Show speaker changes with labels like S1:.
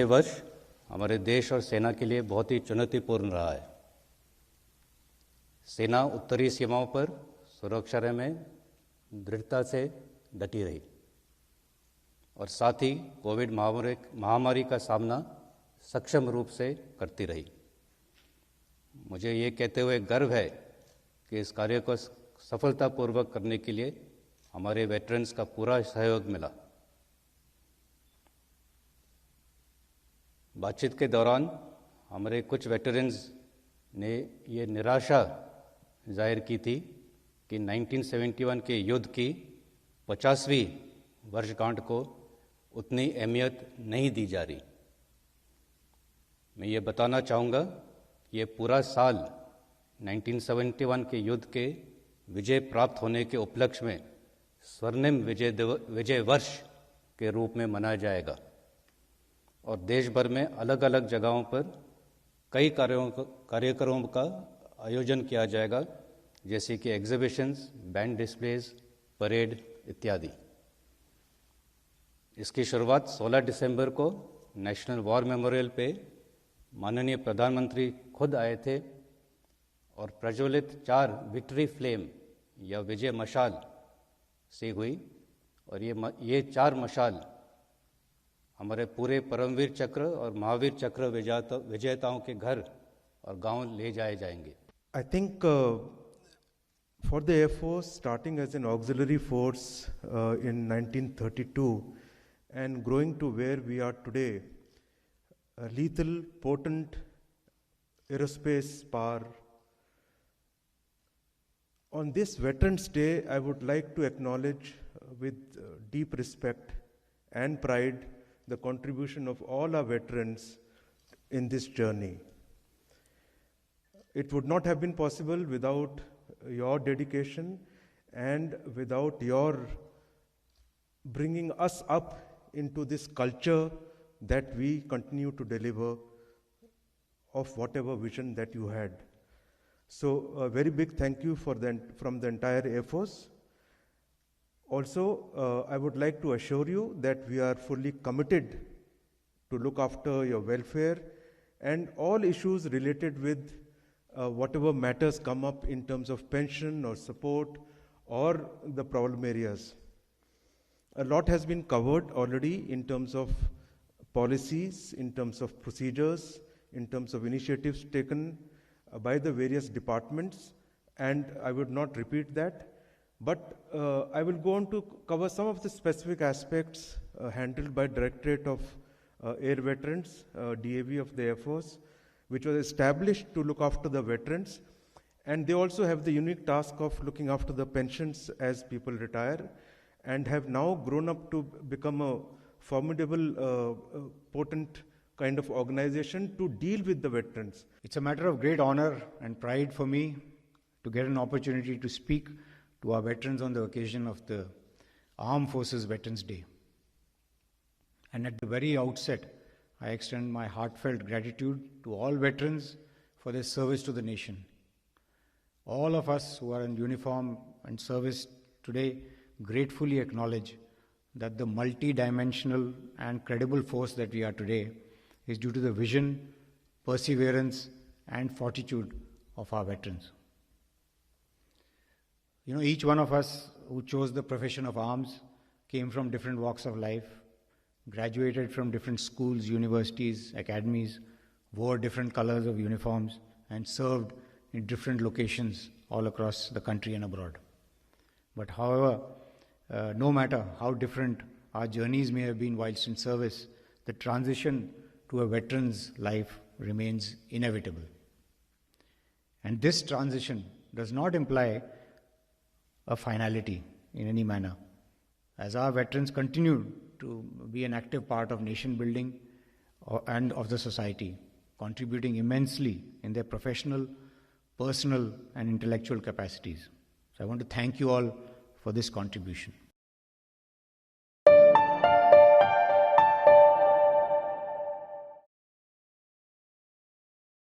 S1: पिछले वर्ष हमारे देश और सेना के लिए बहुत ही चुनौतीपूर्ण रहा है। सेना उत्तरी सीमाओं पर सुरक्षा में दृढ़ता से डटी रही और साथ ही कोविड महामारी का सामना सक्षम रूप से करती रही। मुझे ये कहते हुए गर्व है कि इस कार्य को सफलतापूर्वक करने के लिए हमारे वेटरन्स का पूरा सहयोग मिला। बातचीत के दौरान हमारे कुछ वेटरन्स ने ये निराशा जाहिर की थी कि 1971 के युद्ध की 50वीं वर्षगांठ को उतनी अहमियत नहीं दी जा रही। मैं ये बताना चाहूँगा कि ये पूरा साल 1971 के युद्ध के विजय प्राप्त होने के उपलक्ष्य में स्वर्णिम विजय वर्ष के रूप में मनाया जाएगा और देश भर में अलग अलग जगहों पर कई कार्यक्रमों का आयोजन किया जाएगा, जैसे कि एग्जीबिशंस, बैंड डिस्प्लेज, परेड इत्यादि। इसकी शुरुआत 16 दिसंबर को नेशनल वॉर मेमोरियल पे माननीय प्रधानमंत्री खुद आए थे और प्रज्वलित 4 विक्ट्री फ्लेम या विजय मशाल से हुई और ये 4 मशाल हमारे पूरे परमवीर चक्र और महावीर चक्र विजेताओं के घर और गांव ले जाए जाएंगे।
S2: I think for the Air Force, starting as an auxiliary force in 1932 and growing to where we are today, a lethal, potent aerospace power. On this Veterans Day, I would like to acknowledge with deep respect and pride the contribution of all our veterans in this journey. It would not have been possible without your dedication and without your bringing us up into this culture that we continue to deliver of whatever vision that you had. So a very big thank you from the entire Air Force. Also, I would like to assure you that we are fully committed to look after your welfare and all issues related with whatever matters come up in terms of pension or support or the problem areas. A lot has been covered already in terms of policies, in terms of procedures, in terms of initiatives taken by the various departments, and I would not repeat that. But I will go on to cover some of the specific aspects handled by Directorate of Air Veterans, DAV of the Air Force, which was established to look after the veterans. And they also have the unique task of looking after the pensions as people retire, and have now grown up to become a formidable, potent kind of organization to deal with the veterans.
S3: It's a matter of great honor and pride for me to get an opportunity to speak to our veterans on the occasion of the Armed Forces Veterans Day. And at the very outset, I extend my heartfelt gratitude to all veterans for their service to the nation. All of us who are in uniform and service today gratefully acknowledge that the multi-dimensional and credible force that we are today is due to the vision, perseverance, and fortitude of our veterans. You know, each one of us who chose the profession of arms came from different walks of life, graduated from different schools, universities, academies, wore different colors of uniforms, and served in different locations all across the country and abroad. But however, no matter how different our journeys may have been whilst in service, the transition to a veteran's life remains inevitable. And this transition does not imply a finality in any manner. As our veterans continue to be an active part of nation building and of the society, contributing immensely in their professional, personal, and intellectual capacities. So I want to thank you all for this contribution.